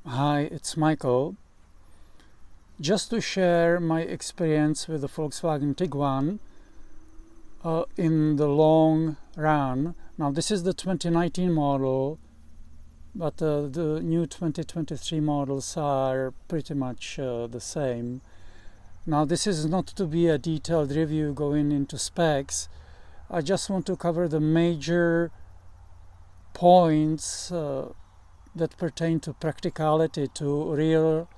Hi, it's Michael. Just to share my experience with the Volkswagen Tiguan in the long run. Now this is the 2019 model, but the new 2023 models are pretty much the same. Now this is not to be a detailed review going into specs. I just want to cover the major points that pertain to practicality, to real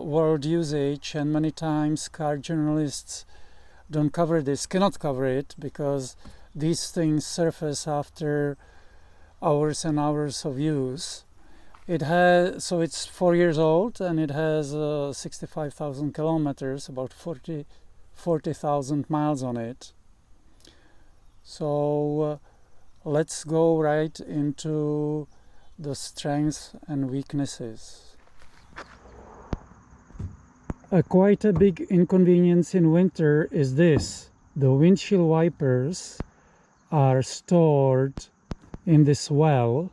world usage, and many times car journalists don't cover this, cannot cover it, because these things surface after hours and hours of use. So it's 4 years old, and it has 65,000 kilometers, about 40,000 miles on it. So let's go right into the strengths and weaknesses. Quite a big inconvenience in winter is this: the windshield wipers are stored in this well,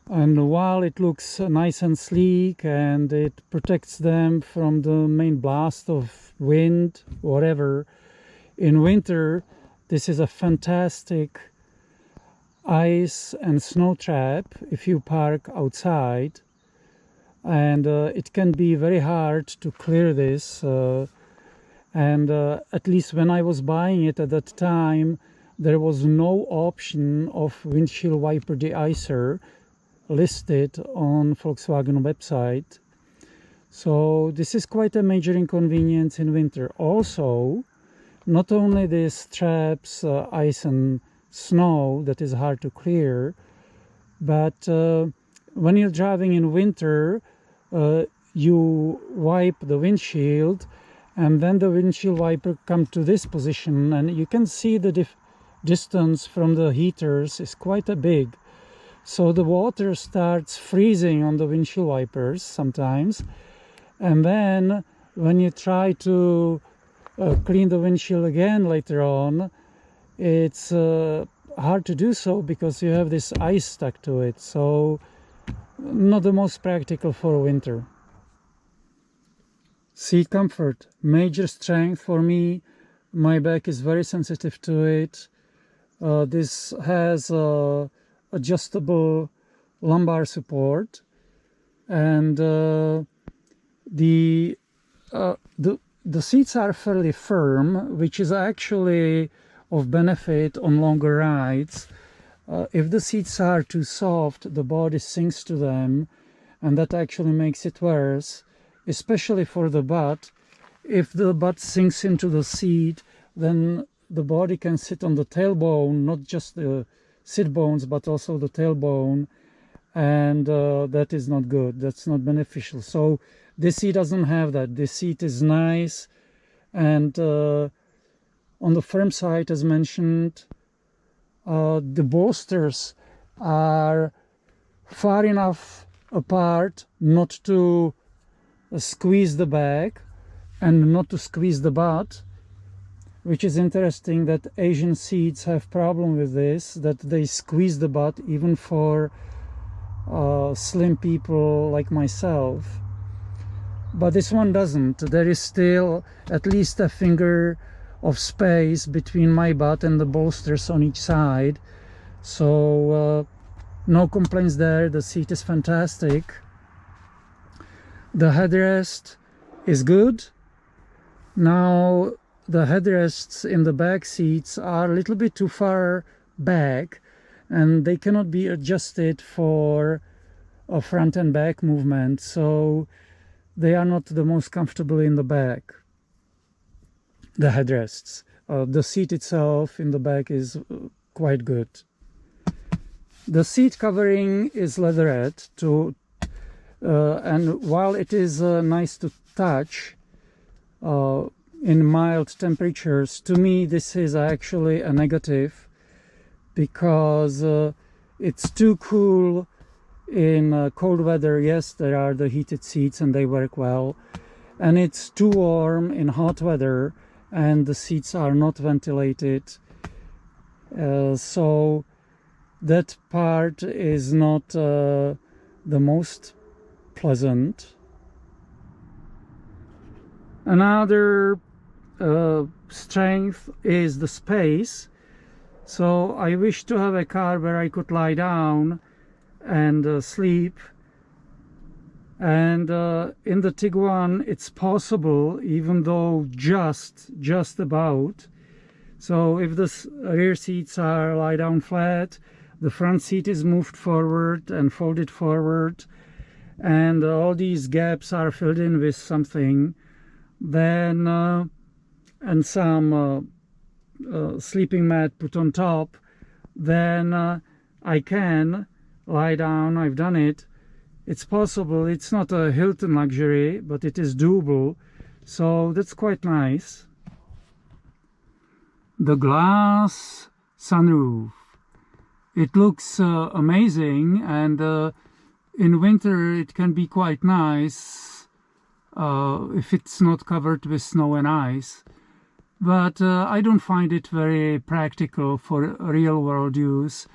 and while it looks nice and sleek and it protects them from the main blast of wind, whatever, in winter this is a fantastic ice and snow trap if you park outside, and it can be very hard to clear this, and at least when I was buying it at that time, there was no option of windshield wiper de-icer listed on Volkswagen website. So this is quite a major inconvenience in winter. Also, not only this traps ice and snow that is hard to clear, but when you're driving in winter, you wipe the windshield, and then the windshield wiper comes to this position, and you can see the distance from the heaters is quite a big. So the water starts freezing on the windshield wipers sometimes, and then when you try to clean the windshield again later on, it's hard to do so because you have this ice stuck to it. So not the most practical for winter. Seat comfort, major strength for me. My back is very sensitive to it. This has adjustable lumbar support, and the seats are fairly firm, which is actually of benefit on longer rides. If the seats are too soft, the body sinks to them, and that actually makes it worse, especially for the butt. If the butt sinks into the seat, then the body can sit on the tailbone, not just the sit bones, but also the tailbone, and that is not good. That's not beneficial. So this seat doesn't have that. This seat is nice, and on the firm side, as mentioned, the bolsters are far enough apart not to squeeze the back and not to squeeze the butt, which is interesting that Asian seats have problem with this, that they squeeze the butt even for slim people like myself. But this one doesn't. There is still at least a finger of space between my butt and the bolsters on each side. So no complaints there. The seat is fantastic. The headrest is good. Now the headrests in the back seats are a little bit too far back, and they cannot be adjusted for a front and back movement, so they are not the most comfortable in the back, the headrests. The seat itself in the back is quite good. The seat covering is leatherette, and while it is nice to touch in mild temperatures, to me this is actually a negative, because it's too cool in cold weather. Yes, there are the heated seats and they work well, and it's too warm in hot weather and the seats are not ventilated, so that part is not the most pleasant. Another strength is the space. So I wish to have a car where I could lie down and sleep. And in the Tiguan it's possible, even though just about. So if the rear seats are lie down flat, the front seat is moved forward and folded forward, and all these gaps are filled in with something, then and some sleeping mat put on top, then I can lie down. I've done it. It's possible. It's not a Hilton luxury, but it is doable, so that's quite nice. The glass sunroof, it looks amazing, and in winter it can be quite nice if it's not covered with snow and ice, but I don't find it very practical for real world use.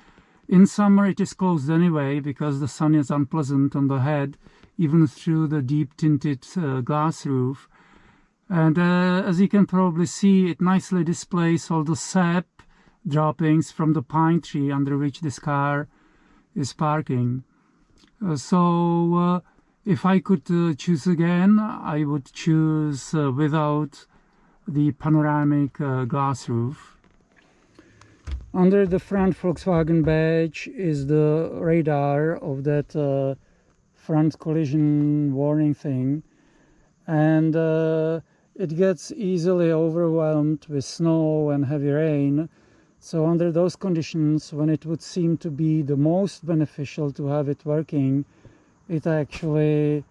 In summer it is closed anyway because the sun is unpleasant on the head, even through the deep tinted glass roof. And as you can probably see, it nicely displays all the sap droppings from the pine tree under which this car is parking. So if I could choose again, I would choose without the panoramic glass roof. Under the front Volkswagen badge is the radar of that front collision warning thing, and it gets easily overwhelmed with snow and heavy rain. So under those conditions, when it would seem to be the most beneficial to have it working, it actually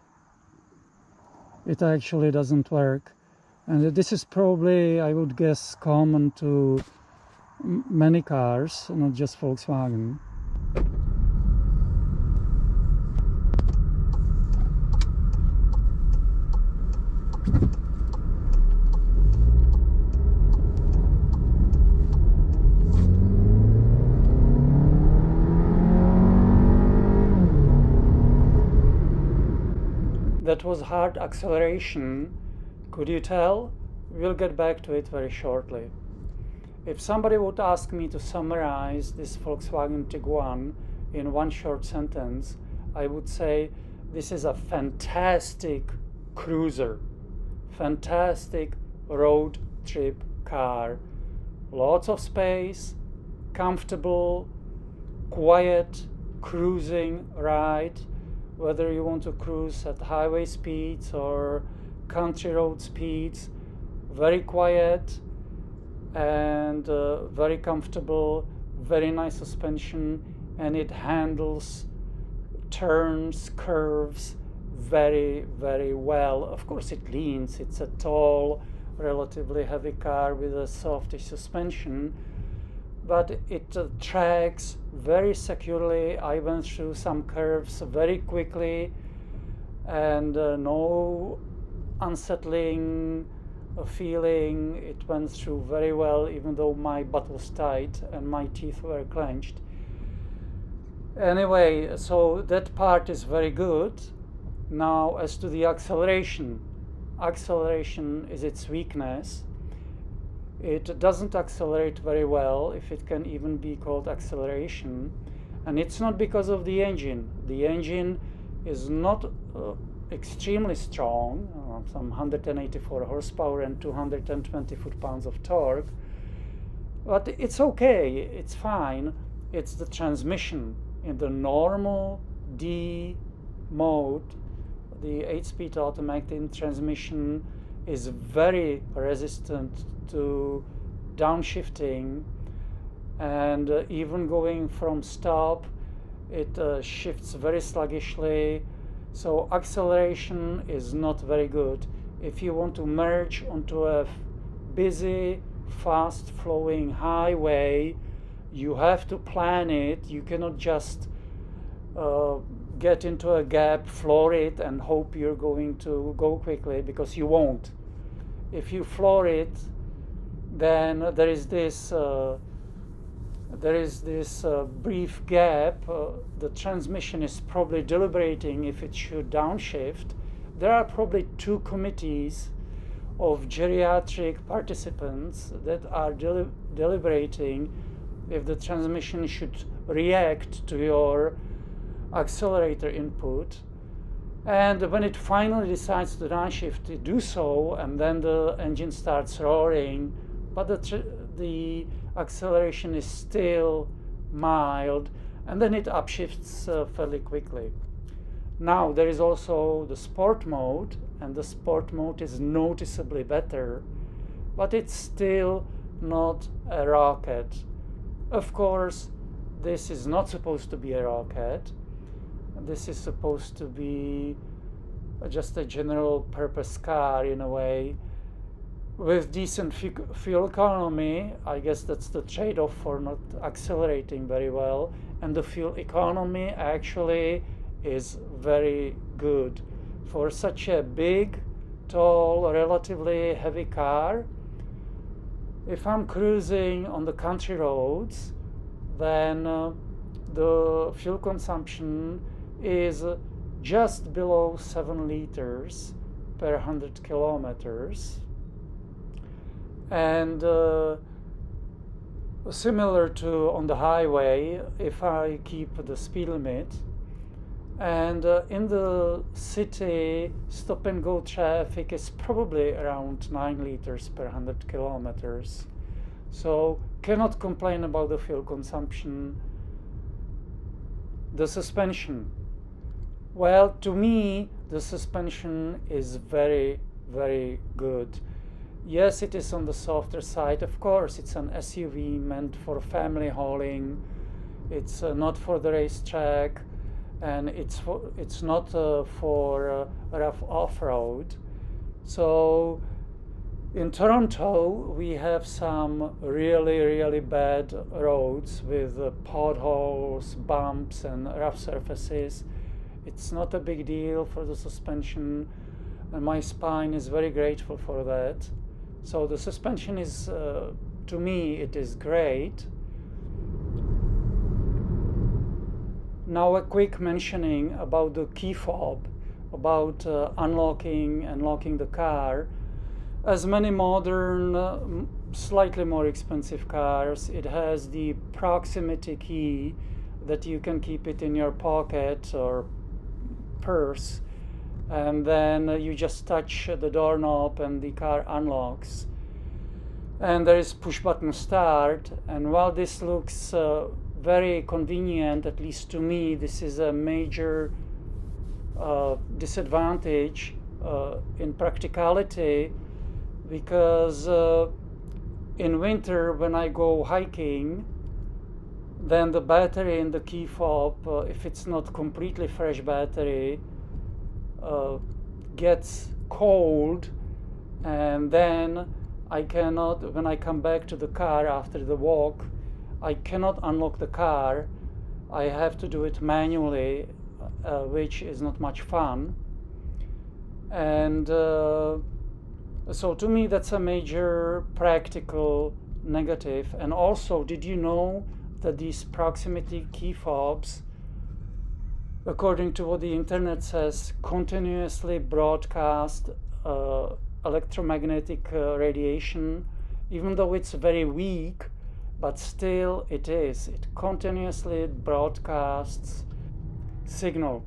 doesn't work. And this is probably, I would guess, common to many cars, not just Volkswagen. That was hard acceleration. Could you tell? We'll get back to it very shortly. If somebody would ask me to summarize this Volkswagen Tiguan in one short sentence, I would say this is a fantastic cruiser, fantastic road trip car. Lots of space, comfortable, quiet, cruising ride, whether you want to cruise at highway speeds or country road speeds. Very quiet and very comfortable, very nice suspension, and it handles turns, curves very well. Of course it leans, it's a tall, relatively heavy car with a softish suspension, but it tracks very securely. I went through some curves very quickly, and no unsettling feeling. It went through very well, even though my butt was tight and my teeth were clenched. Anyway, so that part is very good. Now, as to the acceleration is its weakness. It doesn't accelerate very well, if it can even be called acceleration, and it's not because of the engine. The engine is not extremely strong, some 184 horsepower and 220 foot-pounds of torque, but it's okay, it's fine. It's the transmission. In the normal D mode, the 8-speed automatic transmission is very resistant to downshifting, and even going from stop, it shifts very sluggishly. So acceleration is not very good. If you want to merge onto a busy, fast-flowing highway, you have to plan it. You cannot just get into a gap, floor it, and hope you're going to go quickly, because you won't. If you floor it, then there is this there is this brief gap. The transmission is probably deliberating if it should downshift. There are probably two committees of geriatric participants that are deliberating if the transmission should react to your accelerator input. And when it finally decides to downshift, it do so, and then the engine starts roaring, but the acceleration is still mild, and then it upshifts fairly quickly. Now there is also the sport mode, and the sport mode is noticeably better, but it's still not a rocket. Of course, this is not supposed to be a rocket. This is supposed to be just a general purpose car in a way, with decent fuel economy. I guess that's the trade-off for not accelerating very well, and the fuel economy actually is very good for such a big, tall, relatively heavy car. If I'm cruising on the country roads, then the fuel consumption is just below 7 liters per 100 kilometers. And similar to on the highway, if I keep the speed limit. And in the city, stop and go traffic is probably around 9 liters per 100 kilometers. So cannot complain about the fuel consumption. The suspension. Well, to me, the suspension is very, very good. Yes, it is on the softer side. Of course, it's an SUV meant for family hauling. It's not for the racetrack, and it's not for rough off-road. So in Toronto, we have some really, really bad roads with potholes, bumps, and rough surfaces. It's not a big deal for the suspension, and my spine is very grateful for that. So the suspension is, to me, it is great. Now a quick mentioning about the keyfob, about unlocking and locking the car. As many modern, slightly more expensive cars, it has the proximity key that you can keep it in your pocket or purse, and then you just touch the doorknob and the car unlocks. And there is push button start, and while this looks very convenient, at least to me, this is a major disadvantage in practicality, because in winter when I go hiking, then the battery in the key fob, if it's not completely fresh battery, gets cold, and then I cannot, when I come back to the car after the walk, I cannot unlock the car. I have to do it manually, which is not much fun. And so to me, that's a major practical negative. And also, did you know that these proximity key fobs, according to what the internet says, continuously broadcast electromagnetic radiation, even though it's very weak, but still it is. It continuously broadcasts signal,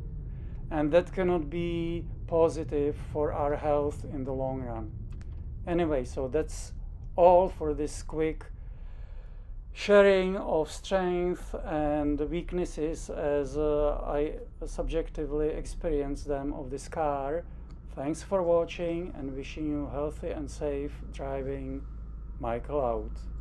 and that cannot be positive for our health in the long run. Anyway, so that's all for this quick sharing of strength and weaknesses as I subjectively experience them of this car. Thanks for watching, and wishing you healthy and safe driving. Michael out.